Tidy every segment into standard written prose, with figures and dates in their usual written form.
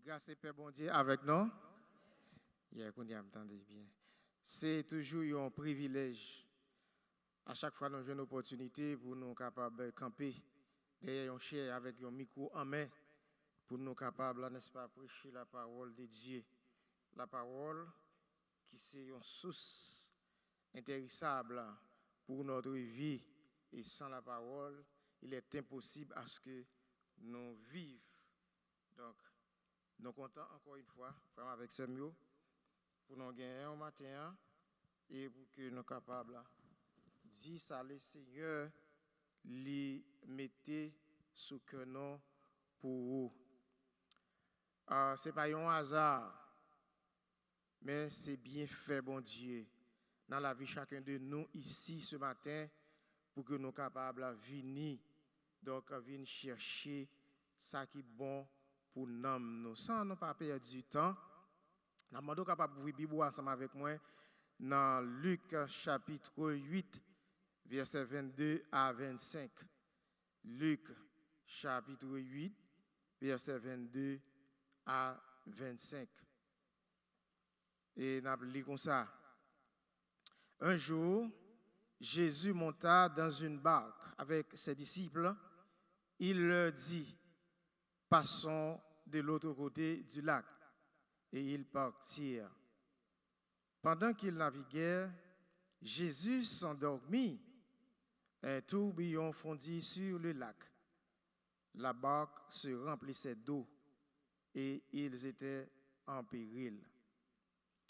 Grâce et paix, bon Dieu, avec nous. Bien. C'est toujours un privilège. À chaque fois, nous avons une opportunité pour nous capables de camper derrière un chair avec un micro en main pour nous capables, n'est-ce pas, prêcher la parole de Dieu. La parole qui c'est une source intéressable pour notre vie. Et sans la parole, il est impossible à ce que nous vivions. Donc, nous comptons encore une fois, vraiment avec ce mot, pour nous gagner un matin et pour que nous soyons capables de dire ça, le Seigneur, les mettez sous que nous pour vous. Ce n'est pas un hasard, mais c'est bien fait, bon Dieu, dans la vie de chacun de nous ici ce matin, pour que nous soyons capables de venir, donc venir chercher ça qui est bon pour nous. Sans ne pas perdre du temps, nous sommes capables d'ouvrir la Bible ensemble avec moi dans Luc chapitre 8, versets 22 à 25. Luc chapitre 8, versets 22 à 25. Et nous lisons comme ça. Un jour, Jésus monta dans une barque avec ses disciples. Il leur dit, passons de l'autre côté du lac. Et ils partirent. Pendant qu'ils naviguaient, Jésus s'endormit. Un tourbillon fondit sur le lac. La barque se remplissait d'eau et ils étaient en péril.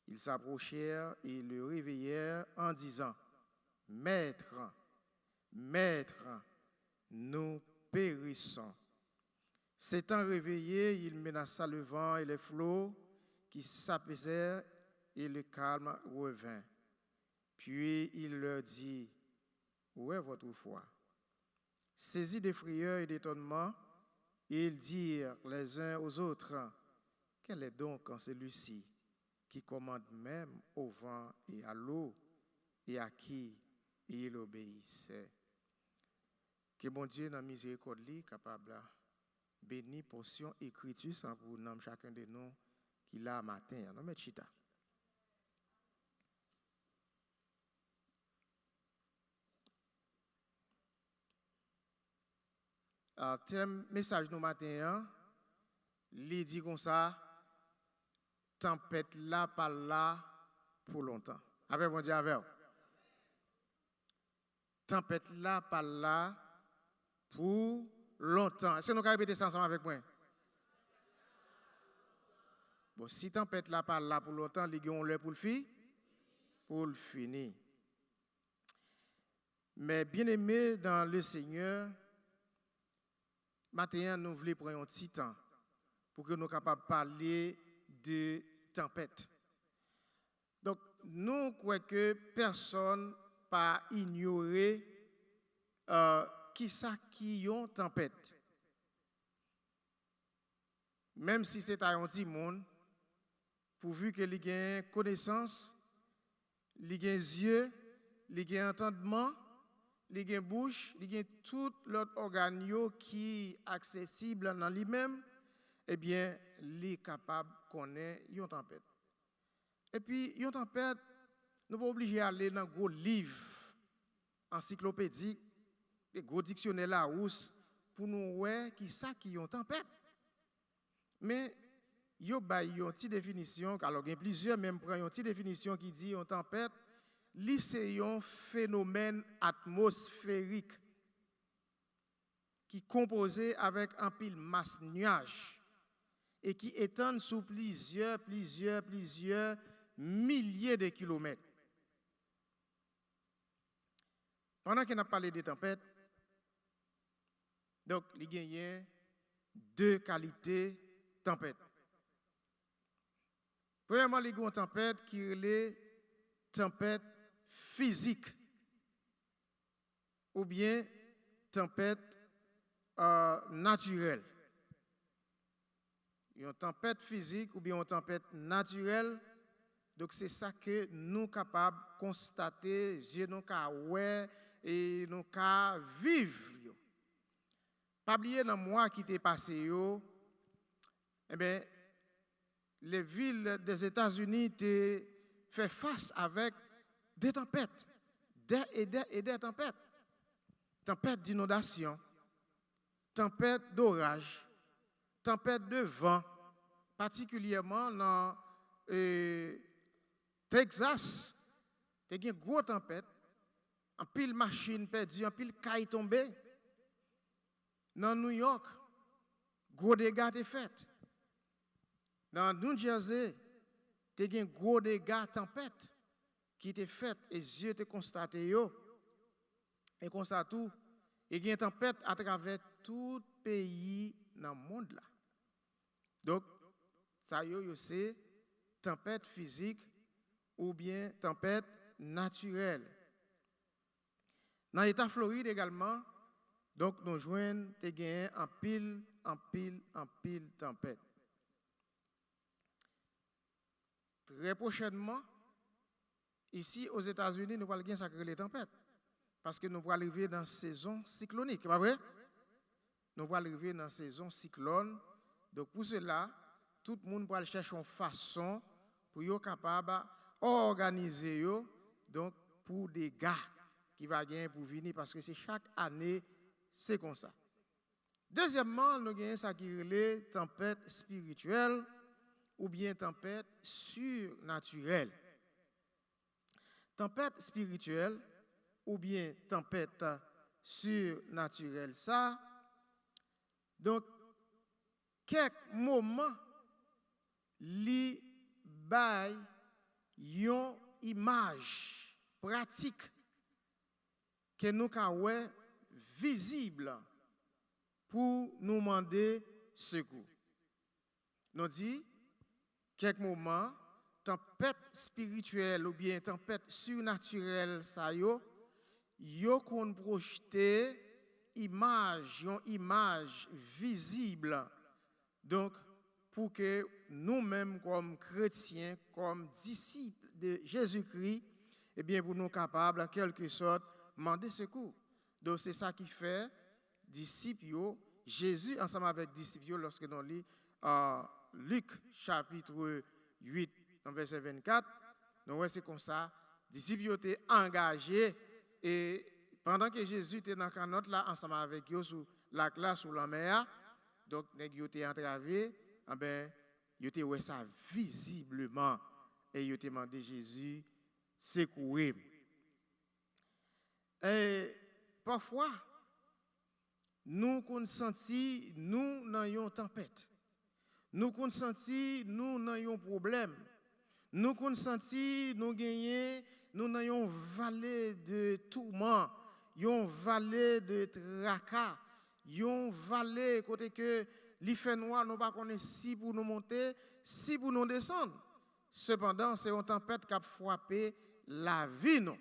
Ils s'approchèrent et le réveillèrent en disant, « Maître, Maître, nous périssons. » S'étant réveillé, il menaça le vent et les flots qui s'apaisèrent et le calme revint. Puis il leur dit, « Où est votre foi ?» Saisis de frayeur et d'étonnement, ils dirent les uns aux autres, « Quel est donc en celui-ci qui commande même au vent et à l'eau et à qui il obéissait? » Que bon Dieu, dans la miséricorde, capable béni portion écriture sans pour nous chacun de nous qui l'a matin. Non mais chita. Thème message nous matin, il dit comme ça, tempête là par là pour longtemps. Avec bon Dieu avec. Tempête là par là pour longtemps. Est-ce que nous pouvons répéter ça ensemble avec moi? Bon, si tempête là par là pour longtemps, les gens ont l'air pour le finir. Pour le finir. Mais bien aimé dans le Seigneur, maintenant nous voulons prendre un petit temps pour que nous soyons capables de parler de tempête. Donc, nous croyons que personne n'a ignoré qui ça qui ont tempête. Même si c'est un petit monde, pourvu que les gens aient connaissance, les gens aient yeux, les gens aient entendement, les gens aient bouche, les gens aient tout l'autre organe qui est accessible dans lui-même, eh bien, les capables de connaître une tempête. Et puis, une tempête, nous ne sommes pas obligés d'aller dans un gros livre encyclopédique, des gros dictionnaires Larousse, pour nous voir qui ça qui est une tempête. Mais, il y a une petite définition, alors il y a plusieurs, même prennent une petite définition qui dit une tempête, c'est un phénomène atmosphérique qui est composé avec un pile masse nuage et qui étend sous plusieurs milliers de kilomètres. Pendant qu'on a parlé de tempêtes, donc il y a deux qualités tempête. Premièrement, il y a une tempête qui est une tempête physique ou bien tempête naturelle. Une tempête physique ou bien une tempête naturelle. Donc c'est ça que nous sommes capables de constater, nous sommes et nous sommes vivre. Pas oublier dans le mois qui t'est passé, eh bien, les villes des États-Unis étaient fait face avec des tempêtes, des tempêtes. Tempêtes d'inondation, tempêtes d'orage, tempêtes de vent, particulièrement dans Texas. Il y a une grosse tempête, un pile machine perdue, un pile caille tombée. Dans New York, gros dégâts étaient faits. Dans New Jersey, il y a un gros dégâts tempête qui étaient faits et les yeux étaient constatés. Et comme ça tout, il y a une tempête à travers tout le pays dans le monde là. Donc, ça c'est tempête physique ou bien tempête naturelle. Dans l'État Floride également, donc nous joignons en pile tempête. Très prochainement, ici aux États-Unis, nous allons gagner ça les tempêtes. Parce que nous allons arriver dans la saison cyclonique, pas vrai? Nous allons arriver dans la saison cyclone. Donc pour cela, tout le monde va chercher une façon pour être capable d'organiser donc pour des gars qui vont gagner pour venir parce que c'est chaque année, c'est comme ça. Deuxièmement, nous avons ça qui est tempête spirituelle ou bien tempête surnaturelle. Tempête spirituelle ou bien tempête surnaturelle, ça. Donc, quelques moments, li bay yon image pratique que nous avons visible pour nous demander secours. Nous dit, quelques moments, tempête spirituelle ou bien tempête surnaturelle, ça yo qu'on projette une image visible. Donc, pour que nous-mêmes, comme chrétiens, comme disciples de Jésus-Christ, eh bien, pour nous capables, en quelque sorte, demander secours. Donc, c'est ça qui fait disciples, Jésus, ensemble avec disciples, lorsque nous lisons Luc, chapitre 8, verset 24, nous voyons c'est comme ça, disciples étaient engagés et pendant que Jésus était dans la canotte là, ensemble avec eux, sous la classe, sous la mer, donc, ils étaient entravés, ils étaient ouais ça visiblement et ils ont demandé Jésus secourir. Et parfois, nous avons senti, nous n'ayons tempête. Nous avons senti, nous n'ayons problème. Nous avons senti, nous gagnons, nous n'ayons vallée de tourment, une vallée de tracas, une vallée côté que les fait noir, nous ne connaissons pas si pour nous monter, si pour nous descendre. Cependant, c'est une tempête qui a frappé la vie. Non?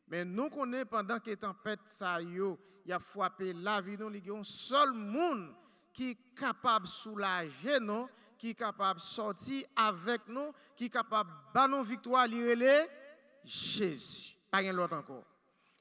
Mais nous connaissons pendant que la tempête a frappé la vie, il y a un seul monde qui est capable de soulager nous, qui est capable de sortir avec nous, qui est capable de battre nos victoires, c'est Jésus. Pas rien d'autre encore.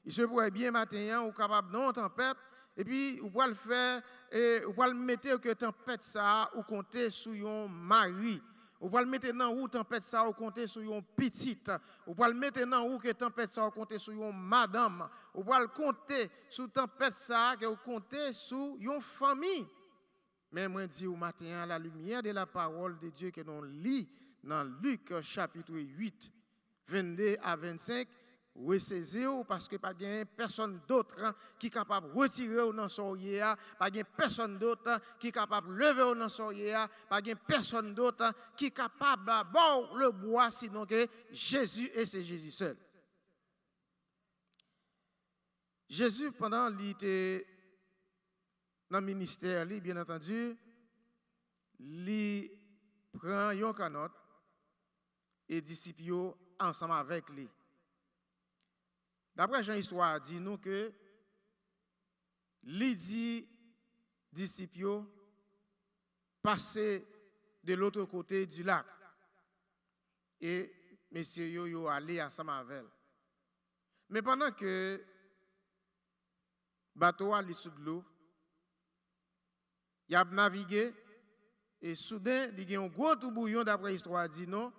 Il se pourrait bien matin, ou capable de tempête, et puis vous pouvez le faire, et vous pouvez le mettre que tempête ça, ou compter sur un mari. Vous pouvez le mettre dans où tempête ça, ou compter sur une petite. Vous pouvez le mettre dans où que tempête ça, ou compter sur une madame. Vous pouvez le compter sur tempête ça, que vous compter sur une famille. Mais moi, je dis au matin, à la lumière de la parole de Dieu que nous lisons dans Luc chapitre 8, 22 à 25, ressaisir parce que pas de personne d'autre qui est capable de retirer dans son yéa, pas de personne d'autre qui est capable de lever dans son yéa, pas de personne d'autre qui est capable de boire le bois sinon que Jésus et c'est Jésus seul. Jésus, pendant qu'il était dans le ministère, bien entendu, il prend une canotte et disciples ensemble avec lui. D'après Jean Histoire, dit nous que les disciples passaient de l'autre côté du lac. Et messieurs yo allaient ensemble avec elle. Mais pendant que le bateau allait sous l'eau, il a navigué et soudain, il y a un gros tout bouillon d'après l'histoire dit non.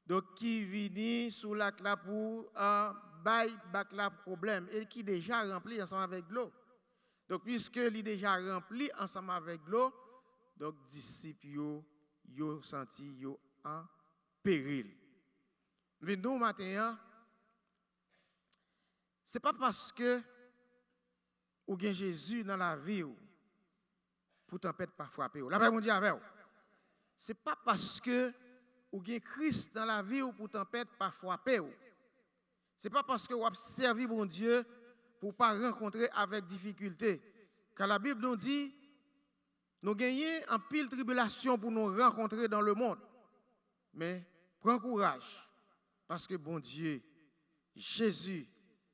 Donc qui vient sous la clap pour bail bac la problème et qui déjà rempli ensemble avec l'eau. Donc puisque il est déjà rempli ensemble avec l'eau, donc disciples yo senti yo en péril. Mais nous matin, c'est pas parce que ou bien Jésus dans la vie pour tempête pas frapper. La paix mon Dieu avec. C'est pas parce que ou bien Christ dans la vie pour tempête pas frapper. C'est pas parce que vous avez servi bon Dieu pour pas rencontrer avec difficulté. Car la Bible nous dit nous gagnons en pile tribulation pour nous rencontrer dans le monde. Mais prends courage parce que bon Dieu Jésus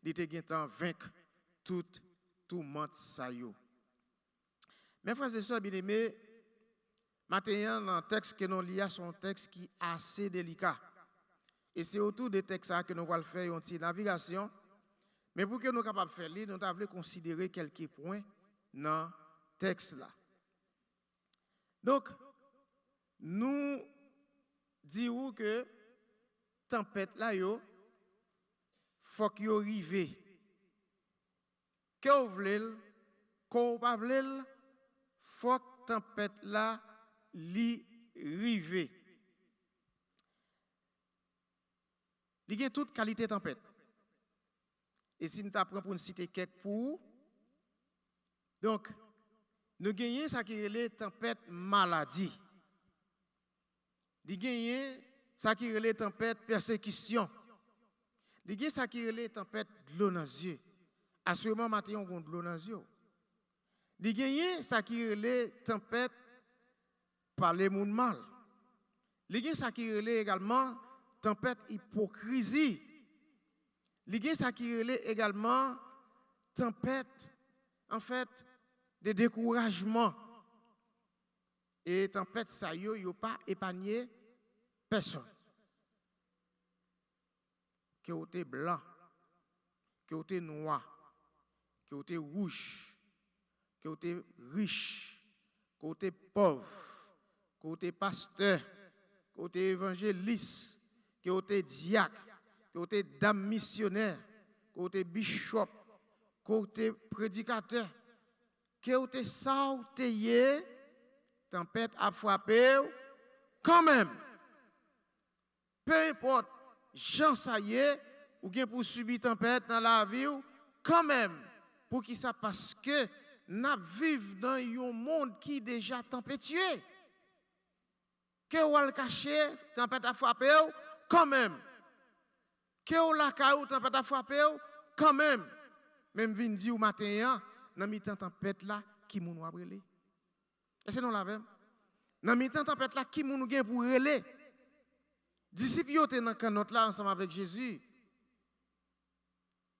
il était gagnant vaincre tout monde ça yo. Mes frères et sœurs bien-aimés, maintenant dans le texte que nous lisons c'est un texte qui est assez délicat. Et c'est autour des textes que nous allons faire une petite navigation. Mais pour que nous soyons capables de faire, nous devons considérer quelques points dans le texte là. Donc, nous disons que tempête là, il faut qu'il arrive. Que vous voulez, que vous pas voulez, faut que tempête là li rive. Il y a toute qualité de tempête. Et si nous apprenons pour nous citer quelques pour, donc, nous gagnons ça qui est les tempêtes maladie. Nous gagnons ça qui est les tempêtes persécution. Nous gagnons ça qui est les tempêtes de l'eau dans les yeux. Assurément, maintenant, on a de l'eau dans les yeux. Nous gagnons ça qui est les tempêtes parler moun mal. Nous gagnons ça qui est également tempête hypocrisie. Nous gagnons ça qui est également tempête, en fait, de découragement. Et tempête ça yo pas épargné personne. Que vous êtes blanc, que vous êtes noir, que vous êtes rouge, que vous êtes riche, que vous êtes pauvre, que vous êtes pasteur, que vous êtes évangéliste, que vous êtes diacre, que vous êtes dame missionnaire, que vous êtes bishop, que vous êtes prédicateur, que vous êtes sauté, tempête a frappé, quand même, peu importe, Jean ça y est, ou bien pour subir tempête dans la vie, quand même, pour qui ça parce que nous vivons dans un monde qui est déjà tempétueux. Que vous le caché, tempête a frappé, quand même. Que vous la caillou, tempête a frappé, quand même. Même vin di ou matin, dans mi-temps tempête là, qui moun wa brûler. Est-ce que nous l'avons? Dans mi-temps tempête là, qui moun gen pour relé? Disciples étaient dans canot là ensemble avec Jésus.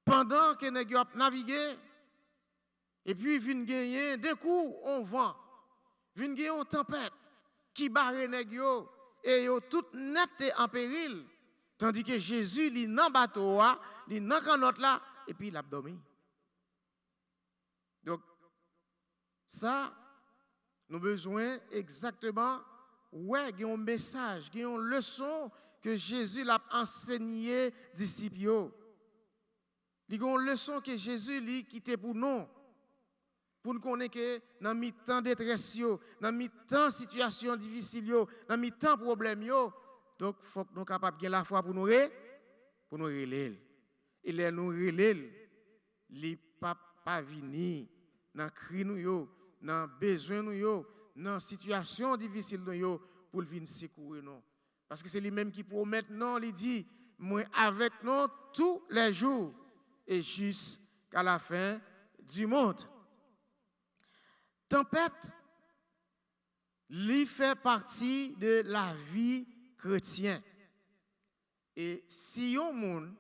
Pendant que nèg yo navigué, et puis vin gagner, d'un coup on vent, vin gagner une tempête qui barre nèg yo et yo tout net en péril, tandis que Jésus li nan bateau là, li nan canot là et puis il a dormi. Donc ça nous besoin exactement ouais, il y a un message, il y a une leçon que Jésus l'a enseigné disciples. Il y a une leçon que Jésus lui quitté pour nous. Pour nous connaître que dans mi-temps détresse, dans mi-temps situation difficile, dans mi-temps problème, donc il faut que nous soyons capables de la foi pour nous relayer. Et les nous relayer, les pas venir dans cri nous, dans besoin nous, dans situation difficile nous pour venir secourir nous. Parce que c'est lui-même qui promet non, il dit moi avec nous tous les jours et jusqu'à la fin du monde. Tempête, lui fait partie de la vie chrétienne. Et si un monde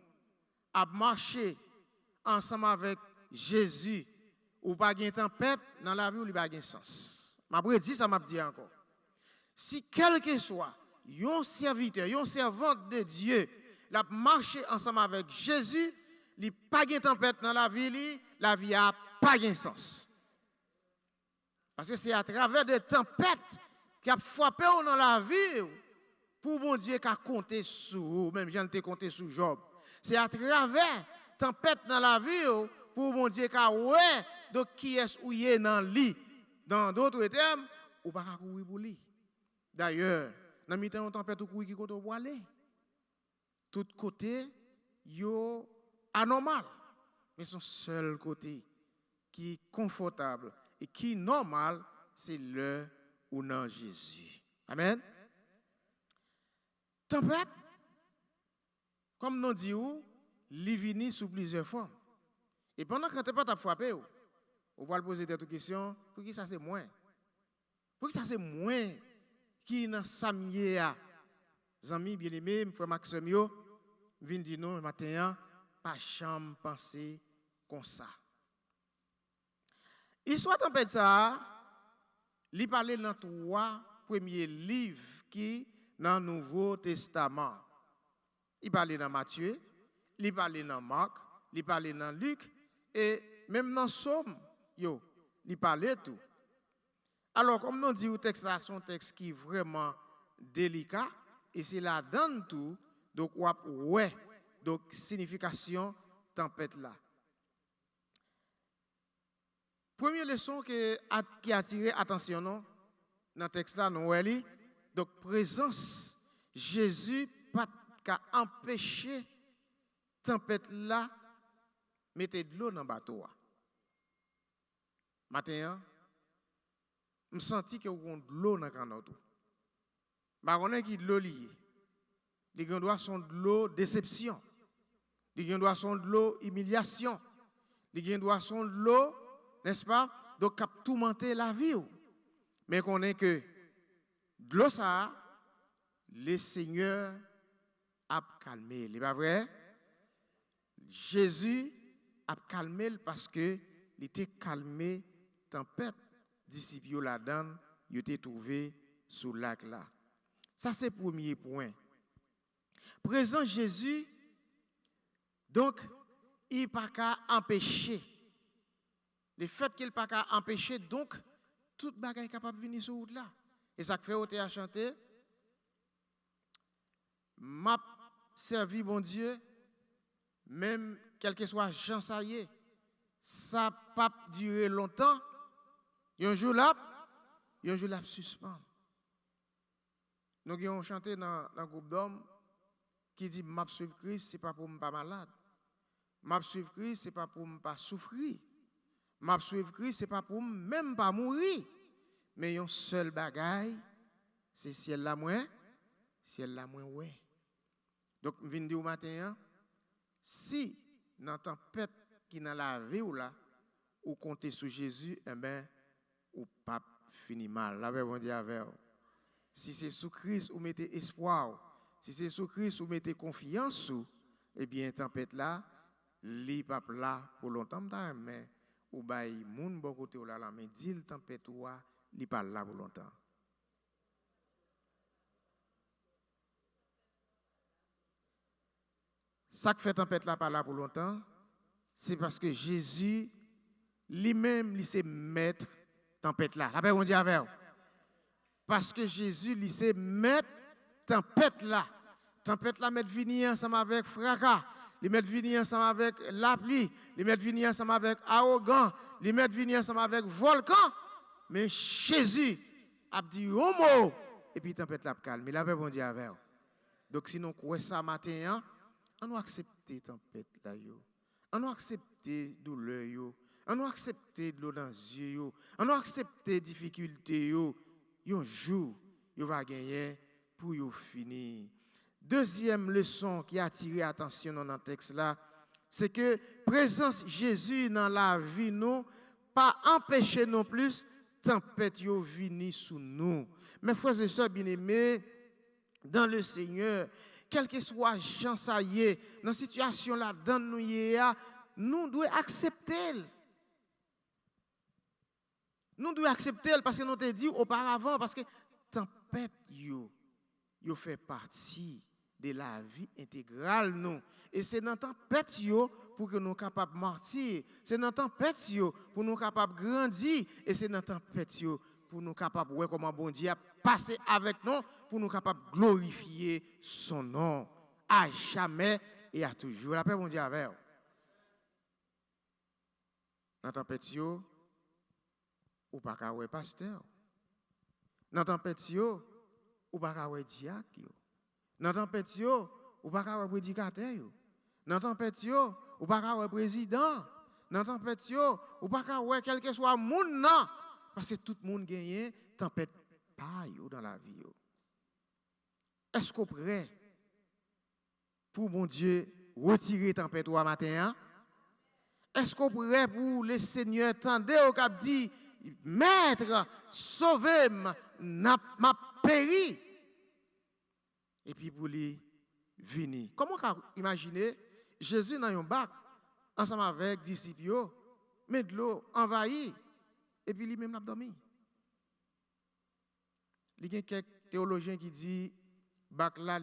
a marché ensemble avec Jésus, ou pas de tempête, dans la vie, ou il n'y a pas de sens. Je dis ça, je dis encore. Si quel que soit, un serviteur, un servante de Dieu, il a marché ensemble avec Jésus, il n'y a pas de tempête dans la vie n'a pas de sens. Parce que c'est à travers des tempêtes qui a frappé dans la vie pour bon Dieu qui a compté sur vous, même j'en ai compté sur Job. C'est à travers tempête dans la vie pour bon Dieu qui a ouais donc qui est où est dans lit. Dans d'autres termes, ou pas courir pour lui. D'ailleurs, dans mi temps tempête ou courir qui côté pour aller. Tout côté yo anormal. Mais son seul côté qui est confortable et qui est normal, c'est le ou non Jésus. Amen. Tempête, comme nous disons, il vient sous plusieurs formes. Et pendant que la tempête a frappé, on va poser des questions, pour qui ça c'est moins? Pour qui ça c'est moins qui dans Samier a? Amis bien-aimés, frère Maxime yo, vient dire nous matin, pas chambre penser comme ça. Histoire tempête ça, il parle dans 3 premiers livres qui dans le Nouveau Testament. Il parle dans Matthieu, il parle dans Marc, il parle dans Luc et même dans Somme, il parle tout. Alors comme nous dit le texte là, c'est un texte qui est vraiment délicat et c'est là dans tout donc ouais donc signification tempête là. Première leçon qui a attiré attention dans le texte là, nous voyons donc présence Jésus pas qu'à empêcher tempête là mettre de l'eau dans le bateau. Matin, je senti que vous avez de l'eau dans le canot. Je ne sais pas de l'eau liée. Les gens sont de l'eau déception. Les gens sont de l'eau humiliation. Les gens sont de l'eau, n'est-ce pas? Donc, cap tourmenter la vie. Mais qu'on est que de l'eau ça, le Seigneur a calmé. C'est pas vrai? Jésus a calmé parce que il était calmé tempête disciples là-dedans, il était trouvé sous le lac là. Ça c'est le premier point. Présent Jésus, donc, il n'a pas qu'à empêcher. Le fait qu'il n'a pas qu'à empêcher, donc, toute bagaille est capable de venir sur route là. Et ça fait ôter à chanter. M'a servi, bon Dieu, même quel que soit Jean Saillé, ça n'a pas duré longtemps. Un jour là, suspend. Nous avons chanté dans un groupe d'hommes qui dit m'a suivre Christ, ce n'est pas pour me pas malade. M'a suivre Christ, ce n'est pas pour me pas souffrir. M'a suivre Christ, ce n'est pas pour même pas mourir. Mais un seul bagaille, c'est ciel la moins ouais. Donc, je viens de dire au matin, si dans la tempête qui est dans la vie ou là, ou compter sur Jésus, eh bien, ou pas fini mal. La on dit avec. Si c'est sous Christ ou mettez espoir, si c'est sous Christ ou mettez confiance, eh bien, tempête là, li pas là pour longtemps, mais ou bay moun bon côté ou là, mais dit le tempête ou li pas là pour longtemps. Ça qui fait tempête là pas là pour longtemps, c'est parce que Jésus lui-même, il sait mettre tempête là. La paix, on dit avec. Parce que Jésus, il sait mettre tempête là. Tempête là, mettre venir ensemble avec fracas. Il met venir ensemble avec la pluie. Il met venir ensemble avec arrogant. Il met venir ensemble avec volcan. Mais Jésus a dit un mot. Et puis tempête là calme. La paix, on dit avec. Donc, sinon, quoi ça matin, on doit accepter tempête là. On doit accepter douleur. On doit accepter de l'eau dans les yeux. On doit accepter difficultés. Un jour, il va gagner pour finir. Deuxième leçon qui a attiré l'attention dans le texte là, c'est que présence Jésus dans la vie nous, pas empêcher non plus tempête yo venir sous nous. Mes frères et sœurs bien-aimés, dans le Seigneur, quel que soit Jean ça y est, dans la situation là dans nous devons accepter. Nous devons accepter parce que nous te dit auparavant, parce que tempête yo fait partie de la vie intégrale nous. Et c'est dans tempête yo pour que nous capables de martyr. C'est dans tempête yo pour nous capables de grandir. Et c'est dans tempête yo pour nous capables de voir comment bon Dieu a passé avec nous, pour nous capables de glorifier son nom à jamais et à toujours. La paix, bon Dieu, avec vous. Dans la tempête, ou pas qu'à ouais pasteur. Dans la tempête, ou pas qu'à ouais diacre. Dans la tempête, ou pas qu'à ouais prédicateur. Dans la tempête, ou pas qu'à ouais président. Dans la tempête, ou pas qu'à ouais quel que soit le monde, non. Parce que tout le monde gagne tempête paille dans la vie. Est-ce qu'on est prêt pour mon Dieu retirer tempête au matin? Est-ce qu'on est prêt pour le Seigneur tendre au cap dit Maître, sauvez-moi, m'a péri. Et puis pour lui venir. Comment imaginer Jésus dans un bac ensemble avec les disciples, met de l'eau envahie. Et puis lui-même l'a dormi. Il y a quelques théologiens qui disent bac là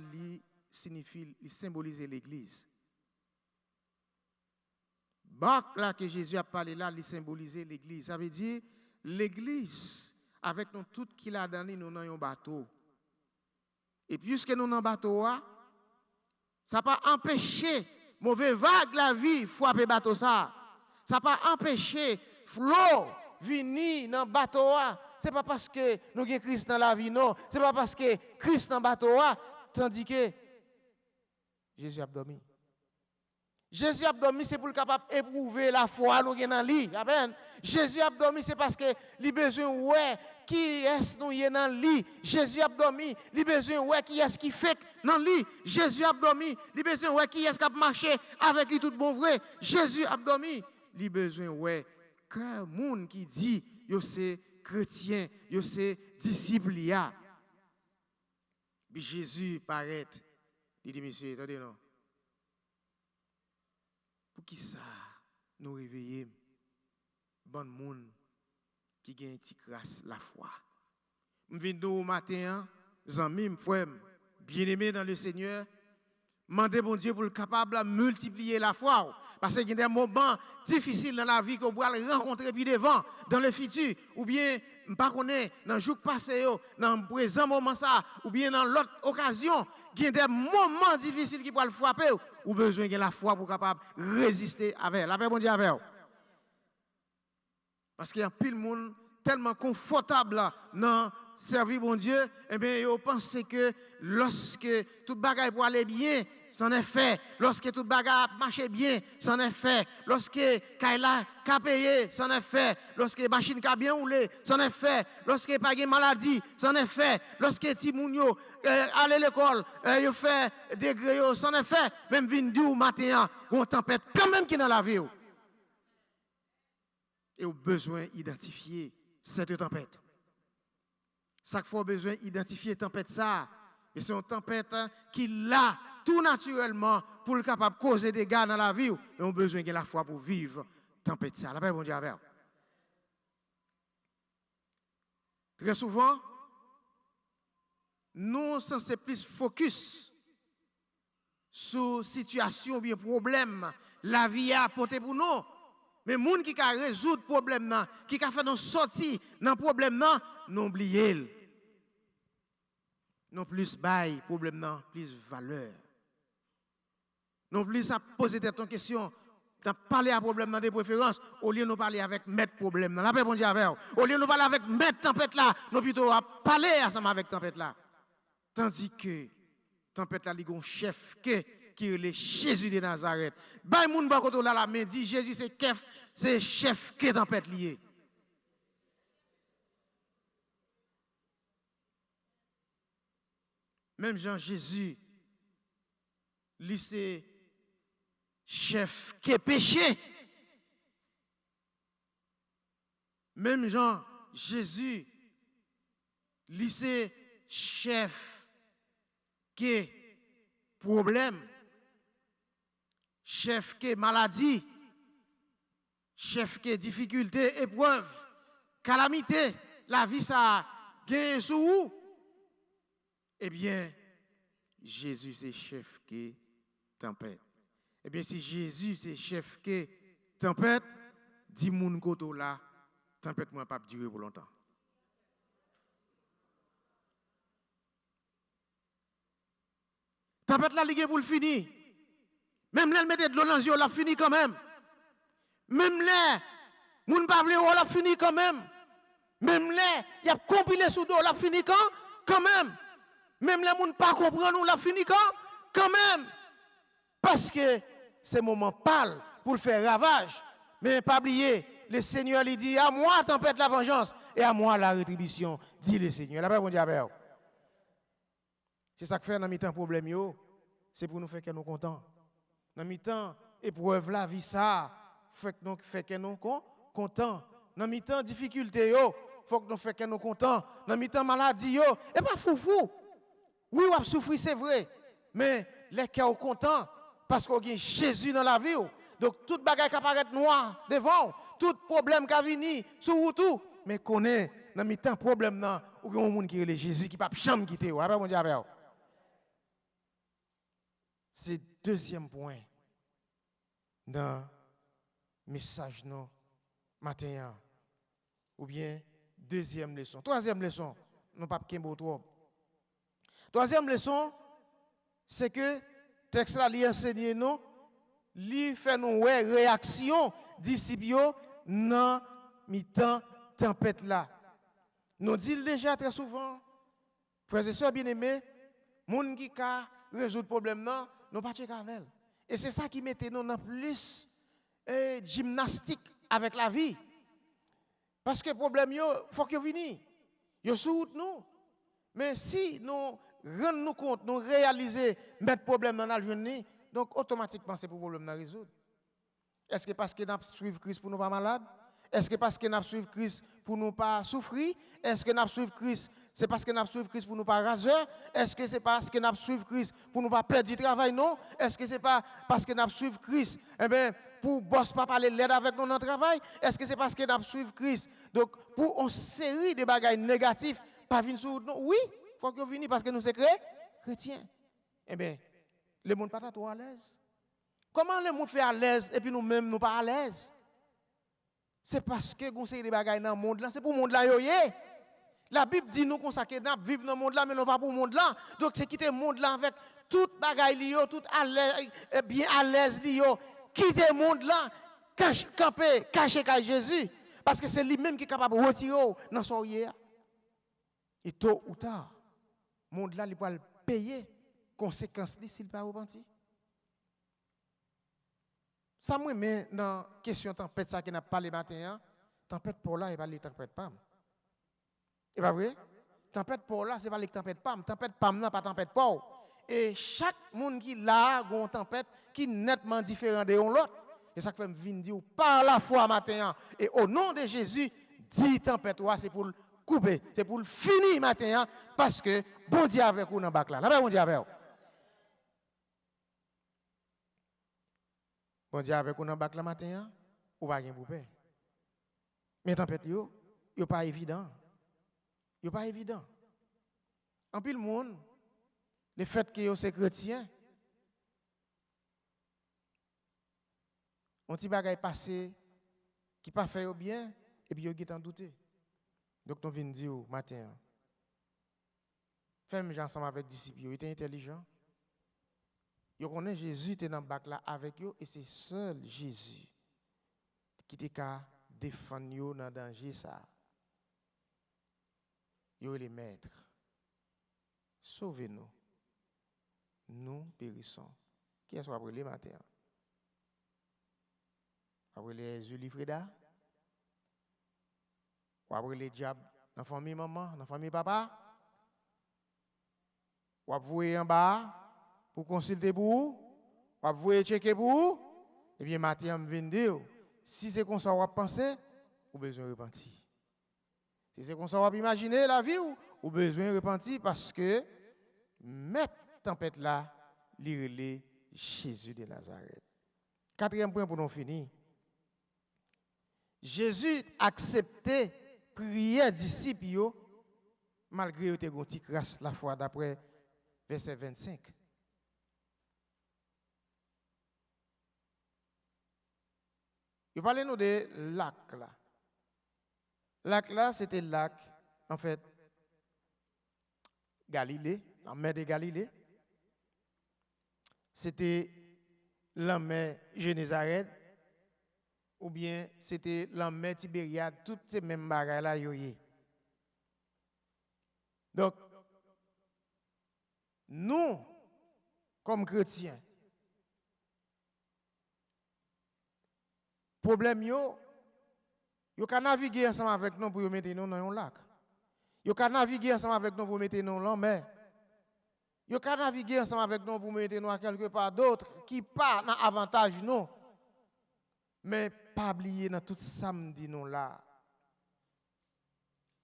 signifie, il symbolise l'église. Bac là que Jésus a parlé là, il symbolise l'église. Ça veut dire l'église avec nous tout qu'il a donné nous dans un bateau. Et puisque nous dans un bateau ça pas empêcher mauvais vague la vie frapper bateau ça. Ça pas empêcher flot venir dans le bateau, ce n'est pas parce que nous avons Christ dans la vie, non. Ce n'est pas parce que Christ dans le bateau, tandis que Jésus a dormi. Jésus a dormi, c'est pour le capable d'éprouver la foi nous dans le lit. Jésus a dormi, c'est parce que les besoin ouais qui est nous dans le lit. Jésus a dormi, les besoin ouais qui est qui fait dans le lit. Jésus a dormi, les besoin ouais qui est qui a marché avec lui tout bon vrai. Jésus a dormi, les besoin ouais que monde qui dit yo c'est chrétien, yo c'est disciple ya. Puis Jésus paraît, il dit monsieur, attendez non. Pour qui ça nous réveiller bon monde qui gagne petit grâce la foi. M'vindo au matin, zanmi frère, bien-aimé dans le Seigneur, mandez bon Dieu pour le capable de multiplier la foi. Parce qu'il y a des moments difficiles dans la vie qu'on va rencontrer puis devant, dans le futur, ou bien, pas connaît, dans le jour passé, dans le présent moment ça, ou bien dans l'autre occasion, il y a des moments difficiles qui peuvent le frapper, ou besoin de la foi pour capable résister avec. La paix, bon Dieu, avec. Parce qu'il y a pile de monde tellement confortable dans servir bon Dieu, eh bien, ils pensent que lorsque tout bagaille pour aller bien, c'en est fait. Lorsque tout bagaille marche bien, c'en est fait. Lorsque Kaila a payé, c'en est fait. Lorsque machine a bien roulé, c'en est fait. Lorsque pas de maladie, c'en est fait. Lorsque Timounio allait à l'école, il fait des griots, c'en est fait. Même vindi ou matin, on tempête quand même qui dans la vie. Et au besoin d'identifier cette tempête. Chaque fois, besoin d'identifier tempête ça. Et c'est une tempête qui l'a tout naturellement pour le capable de causer des dégâts dans la vie. Mais on a besoin de la foi pour vivre tempête ça. La paix, bon Dieu, avec. Très souvent, nous sommes censés plus focus sur situation ou bien problème la vie a apporté pour nous. Mais les gens qui ont résoudre le problème, qui ont fait nous sortir dans le problème, nous oublions. Non plus bail, problème, plus valeur. Non plus à poser des questions, de parler à problème des préférences, au lieu de parler avec maître problème. La paix, bon Dieu, avec. Au lieu de parler avec maître tempête là, nous plutôt à parler ensemble avec tempête là. Tandis que tempête là, il y a un chef qui est le Jésus de Nazareth. Bay moun ba koto la main dit Jésus c'est chef qui tempête lié. Même Jean Jésus lui c'est chef qui péché. Même Jean Jésus lui c'est chef qui problème. Chef qui maladie, chef qui difficulté, épreuve, calamité, la vie ça gagne sous vous. Eh bien, Jésus c'est chef qui tempête. Eh bien, si Jésus c'est chef qui tempête, dis moun koto là, tempête moi pas durer pour longtemps. Tempête là, il est pour le finir. Même là, il mettait de l'eau dans les yeux, il a fini quand même. Même là, moun pa vle, il a fini quand même. Même là, il a compilé sous dos, il a fini quand même. Même là, moun pas comprendre, il a fini quand même. Parce que c'est moment pâle pour le faire ravage. Mais pas oublier, le Seigneur lui dit, à moi tempête la vengeance et à moi la rétribution, dit le Seigneur. La paix, bon Dieu. C'est ça que fait dans mi-temps problème, c'est pour nous faire que nous contents. Dans mi-temps, épreuve la vie, ça, fait que nous contents. Dans mi-temps, difficulté, faut que nous fassions que nous contents. Dans mi-temps, maladie, et pas foufou. Oui, on a souffert, c'est vrai. Mais les cœurs contents, parce qu'on a Jésus dans la vie. Donc, toute bagaille qui apparaît noir devant, tout problème qui vient sur tout. Mais qu'on est dans mi-temps problème, ou il y a un monde qui est Jésus qui ne peut jamais quitter. C'est le deuxième point dans le message non matin. Ou bien deuxième leçon. Troisième leçon, non pas de trop. Troisième leçon, c'est que le texte là, il enseigne nous, il fait nous réaction disciples dans mi-temps tempête là. Nous disons déjà très souvent, frères et sœurs bien-aimés, les gens qui résoudre le problème, nous pas checker avec. Et c'est ça qui mettait nous dans plus gymnastique avec la vie. Parce que le problème, il faut qu'il vienne. Il sous nous. Mais si nous rendons compte, nous réalisons mettre le problème dans le journée, donc automatiquement c'est pour le problème à résoudre. Est-ce que parce que nous suivons Christ pour nous pas malades? Est-ce que parce que nous suivons Christ pour nous pas souffrir? Est-ce que nous suivons Christ, c'est parce que nous suivons Christ pour nous pas raseur? Est-ce que c'est parce que nous suivons Christ pour nous pas perdre du travail? Non. Est-ce que c'est pas parce que nous suivons Christ, pour boss pas parler l'aide avec nous dans le travail? Est-ce que c'est parce que nous suivons Christ? Donc pour une série de bagages négatifs, pas venir sur nous? Oui, il faut que vous veniez parce que nous sommes chrétiens. Le monde pas trop à l'aise. Comment le monde fait à l'aise et puis nous-mêmes nous pas à l'aise? C'est parce que vous avez des bagages dans le monde là, c'est pour le monde là. La Bible dit nous qu'on nous vivons dans le monde là, mais non pas pour le monde là. Donc c'est quitter le monde là avec tout bagaille lié, tout à l'aise, bien à l'aise lié. Quitter le monde là, camper, cacher Jésus. Parce que c'est lui-même qui est capable de retirer dans son hier. Et tôt ou tard, le monde là, il va payer conséquences s'il ne pas repenti. Ça me met dans la question tempête ça qui n'a pas les matins, tempête pour là et pas les tempêtes pam. Et pas vrai? Tempête pour là c'est pas les tempêtes pam non pas tempête pour. Et chaque monde qui là a une tempête qui est nettement différent de l'autre. Et ça fait me venir dire par la foi matin et au nom de Jésus dit tempête c'est pour le couper, c'est pour le finir matin parce que bon Dieu avec vous dans bac là. Là bon Dieu avec vous. Bon Dieu avec vous dans bac la matin, ou pas pour paix. Mais tempête yo pas évident. Yo pas évident. En pile monde, le fait que yo c'est chrétien, on ti bagay passé qui pas fait bien et puis yo qui t'en douter. Donc on vient dire matin. Femme ensemble avec disciples, ils étaient intelligents. Ils connaissent Jésus était dans le bac là avec eux et c'est seul Jésus qui était capable de défendre dans le danger ça. Ils les maîtres. Sauvez-nous. Nous périssons. Qui est-ce qu'on va les matin? Après les Julie Freda? Ou après les diables dans la famille maman, dans la famille papa? Ou après vous en bas? Pour consulter pour vous, ou vous checker pour vous, et bien, matin, je viens dire, si c'est comme ça, vous pensez, vous avez besoin de repentir. Si c'est comme ça, vous imaginer la vie, vous avez besoin de repentir parce que, mettre tempête là, lire Jésus de Nazareth. Quatrième point pour nous finir. Jésus acceptait prier disciples malgré qu'il ait une petite grâce la foi d'après verset 25. Il parlait nous de lac là. Lac là, c'était le lac, en fait, Galilée, la mer de Galilée. c'était la mer Génézareth, ou bien c'était la mer Tibériade, toutes ces mêmes bagages là yoyé. Donc, nous, comme chrétiens, problème yo ka naviguer ensemble avec nous pour mettre nous dans un lac. Yo ka naviguer ensemble avec nous pour mettre nous dans la mer. Yo ka naviguer ensemble avec nous pour mettre nous à quelque part d'autre qui pas dans avantage nous. Mais pas oublier dans tout samedi nous là.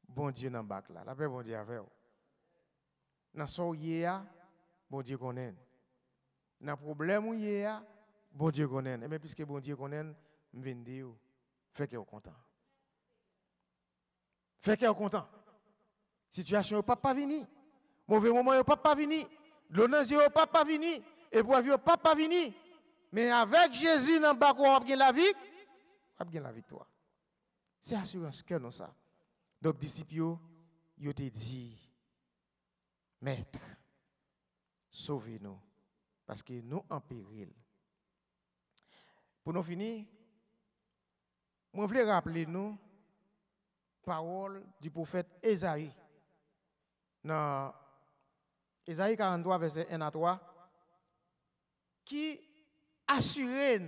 Bon Dieu dans bac là, la paix bon Dieu avec vous. Dans so yéa, bon Dieu connaît. Dans problème ou yéa, bon Dieu connaît. Et même puisque bon Dieu connaît, m'vinn dire fait que vous content. Fait que vous content. Situation n'est pas venue. Mauvais moment n'est pas venu. L'honneur n'est pas venu. Épreuve n'est pas venu. Mais avec Jésus dans le bas, on va gagner la vie. On va gagner la victoire. C'est assurance que nous ça. Donc, disciples, ils ont dit, Maître, sauvez-nous. Parce que nous en péril. Pour nous finir, je voulais rappeler nous parole du prophète Ésaïe. Dans Ésaïe 43, verset 1 à 3, qui assure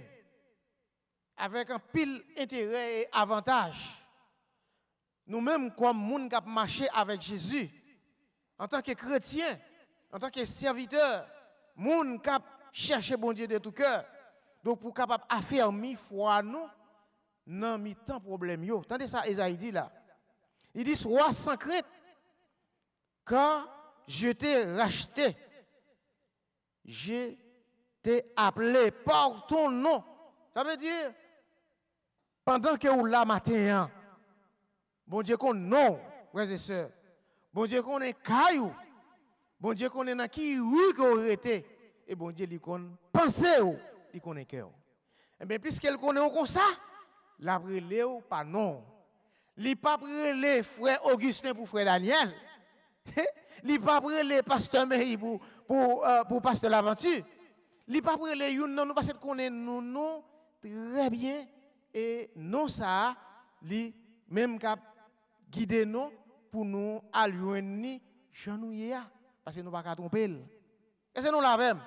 avec un pile intérêt et avantage, nous-mêmes comme monde qui marché avec Jésus, en tant que chrétien, en tant que serviteur, monde qui cherche bon Dieu de tout cœur, donc pour capable affirmer foi nous dans mi-temps problème yo. Attendez ça, Ésaïe dit là. Il dit sois sans crainte, car je t'ai racheté, je t'ai appelé par ton nom. Ça veut dire, pendant que vous là matin, bon Dieu qu'on non, frères et sœurs, bon Dieu qu'on est caillou, bon Dieu qu'on est dans qui oui qu'on était, et bon Dieu lui qu'on pense, il connaît cœur. Et bien puisqu'elle connaît comme ça, la brûlé ou pas non. Li pas brûlé frère Augustin pour frère Daniel. Li pas brûlé pasteur Mehi pour pasteur Laventure. Li pas brûlé youn non nous parce qu'on est nous très bien et non ça li même cap guider nous pour nous aljoindre janouye parce que nous pas tromper. Et c'est nous la même.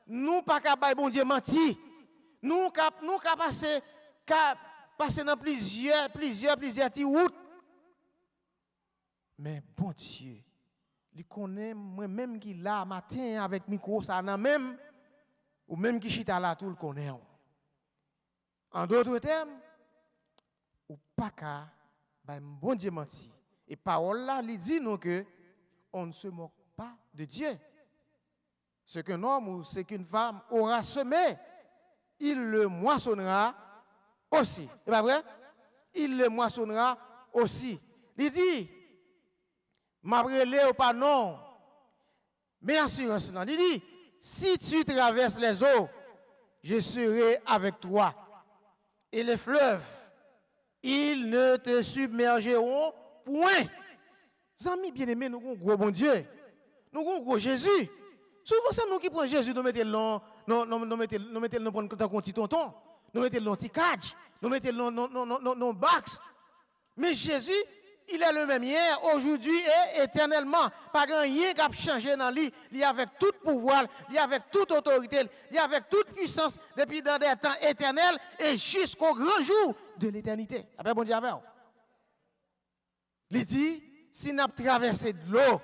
Nous pas capable bon Dieu mentir. Nous cap passer dans plusieurs petits routes. Mais bon Dieu, il connaît moi-même qui là matin avec micro ça nan même ou même qui chita là tout le connaît. En d'autres termes, ou pas qu'à bon Dieu menti. Et parole là, il dit nous que on ne se moque pas de Dieu. Ce qu'un homme ou ce qu'une femme aura semé, il le moissonnera aussi. C'est pas vrai? Il le moissonnera aussi. Il dit, m'a brûlé ou pas non. Mais assurance non. Il dit, si tu traverses les eaux, je serai avec toi. Et les fleuves, ils ne te submergeront point. Amis bien-aimés, nous avons un gros bon Dieu. Nous avons un gros Jésus. Souvent, c'est nous qui prenons Jésus, nous mettons le pour un petit tonton, nous mettons le petit cadre, nous mettons le bax. Mais Jésus, il est le même hier, aujourd'hui et éternellement. Pas rien qui a changé dans lui. Il est avec tout pouvoir, il est avec toute autorité, il est avec toute puissance depuis dans des temps éternels et jusqu'au grand jour de l'éternité. Après, bon Dieu, avec vous. Il dit, si nous avons traversé de l'eau,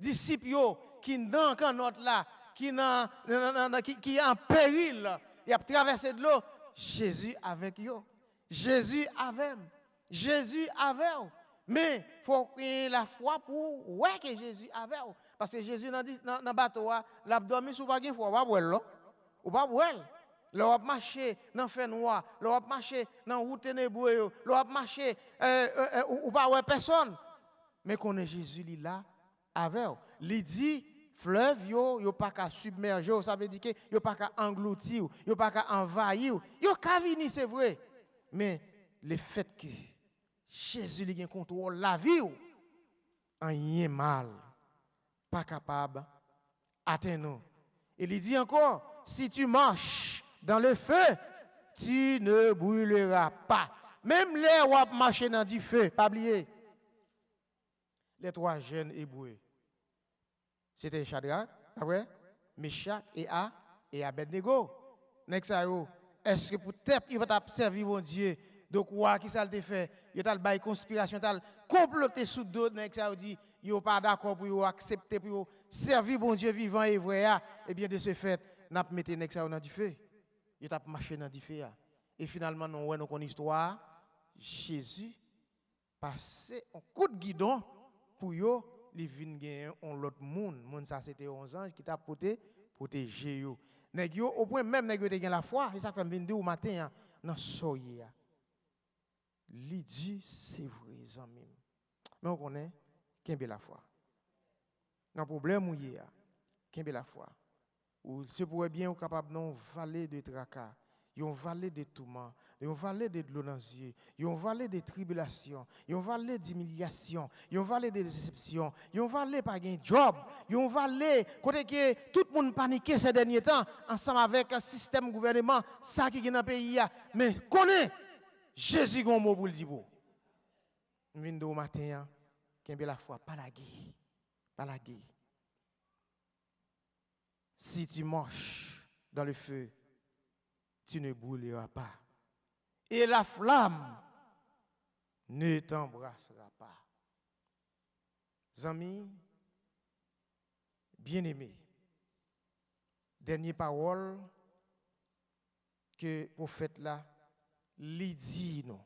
disciples qui dans quand notre là, qui est en péril, il a traversé de l'eau, Jésus avec eux. Jésus avec. Jésus avec. Mais il faut qu'il la foi pour ouais que Jésus avait. Parce que Jésus dans le bateau, il a dormi sous pas de foi, ou pas boire. Il a marché dans le feu noir, il a marché dans la route ténébreuse, il a marché ou pas ouais personne. Mais qu'on est Jésus là avec. Il dit fleuve yo pas qu'à submerger, ça veut dire que yo pas qu'à engloutir, yo pas qu'à envahir, yo qu'à venir c'est vrai. Mais le fait que Jésus lui contrôle la vie, rien mal, pas capable atteindre nous. Et il dit encore, si tu marches dans le feu, tu ne brûleras pas. Même les wap marcher dans du feu, pas oublier. Les 3 jeunes hébreux, c'était Shadrach, Meshach et Abednego. Est-ce que peut-être il va servir mon Dieu? Donc, qui ça le fait? Il a une conspiration, il a comploté sous d'autres. Il dit, il n'est pas d'accord pour accepter, pour servir mon Dieu vivant et vrai. Et bien, de ce fait, il a mis dans du feu. Il a marché dans du feu. Et finalement, nous avons une histoire. Jésus passait un coup de guidon pour yo, les vins gagner on l'autre monde. Monde ça c'était 11 anges qui t'a protégé yo. Nèg yo au point même nèg yo te gen la foi, et ça fait venir au matin dans soyer. Li dit c'est vrai zanmi. Mais on connaît kembe la foi. Nan problème ou yé kembe la foi. Ou se pourrait bien ou capable non vallée de tracas. Yon vallée de tourments, yon vallée de l'onanzier, yon vallée de tribulations, yon vallée d'humiliation, yon vallée de déception, yon vallée par un job, yon vallée côté que tout le monde paniqué ces derniers temps ensemble avec un système gouvernement ça qui est dans le pays mais connaît Jésus gon mot pour le dire pour. Vindo au matin kembe la foi pas la guerre, pas la guerre. Si tu marches dans le feu, tu ne brûleras pas. Et la flamme ne t'embrassera pas. Amis, bien-aimés, dernière parole que le prophète là, lui dit non.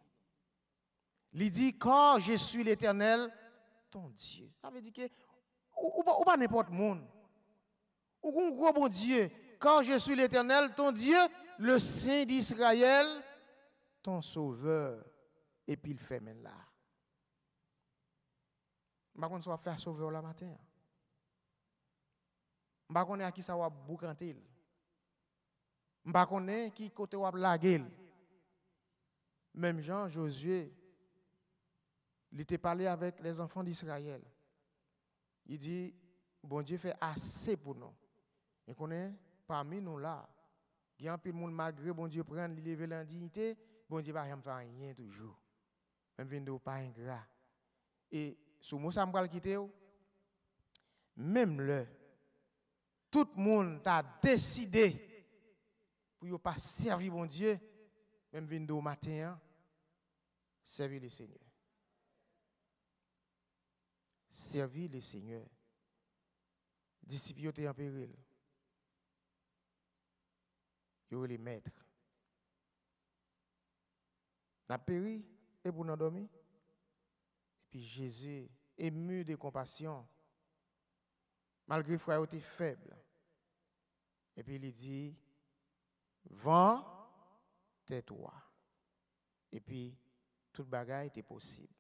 Il dit, quand je suis l'Éternel, ton Dieu. Ça veut dire que, ou pas n'importe monde. Ou un gros bon Dieu. Quand je suis l'Éternel, ton Dieu, le Saint d'Israël, ton sauveur. Et puis il fait même là. Je ne sais pas faire sauveur la matin. Je ne sais pas à qui ça va boucanter. Je ne sais pas qui côté va blaguer. Même Jean, Josué, il était parlé avec les enfants d'Israël. Il dit, bon Dieu fait assez pour nous. Et qu'on est parmi nous là. Il y a un peu de monde malgré bon Dieu prendre, lever l'indignité, bon Dieu va rien faire rien toujours. Même vindo pas ingrat. Et sous moi ça me va quitter même le tout le monde a décidé pour ne pas servir bon Dieu, même vindo matin servir le Seigneur. Servir le Seigneur. Disciples étaient en péril. Ils les maîtres. La péri et pour nous dormir. Et puis Jésus, ému de compassion, malgré que frère était faible. Et puis il dit, vent, tais-toi. Et puis, toute bagaille était possible.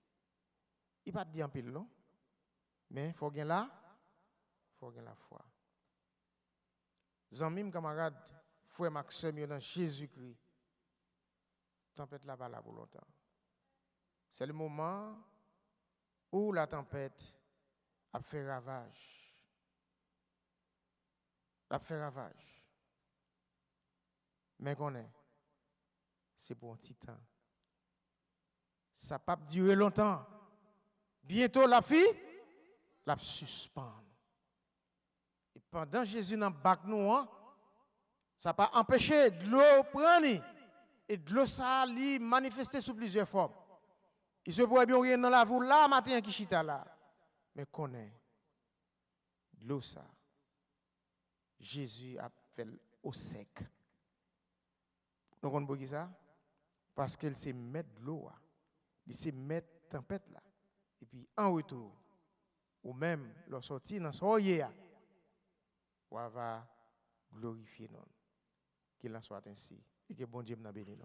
Il ne va pas dire en pile, non? Mais il faut gagner là, il faut gagner la foi. Zanmim, camarade, frère Maxime, dans Jésus-Christ, tempête là pas là pour longtemps. C'est le moment où la tempête a fait ravage. A fait ravage. Mais qu'on est, c'est pour un petit temps. Ça ne va pas durer longtemps. Bientôt la fille, la suspend. Et pendant Jésus dans le bac nous, ça n'a pas empêché de l'eau prendre. Et de l'eau ça lui manifester sous plusieurs formes. Il se pourrait bien rien dans la voie là, matin qui chita là. Mais connaît de l'eau ça. Jésus a fait au sec. Donc on peut dire ça parce qu'elle s'est mettre de l'eau. Il s'est mettre tempête là. Et puis en retour, ou même leur sortie dans soyer, on va glorifier nous. Qu'il en soit ainsi. Et que bon Dieu nous bénisse.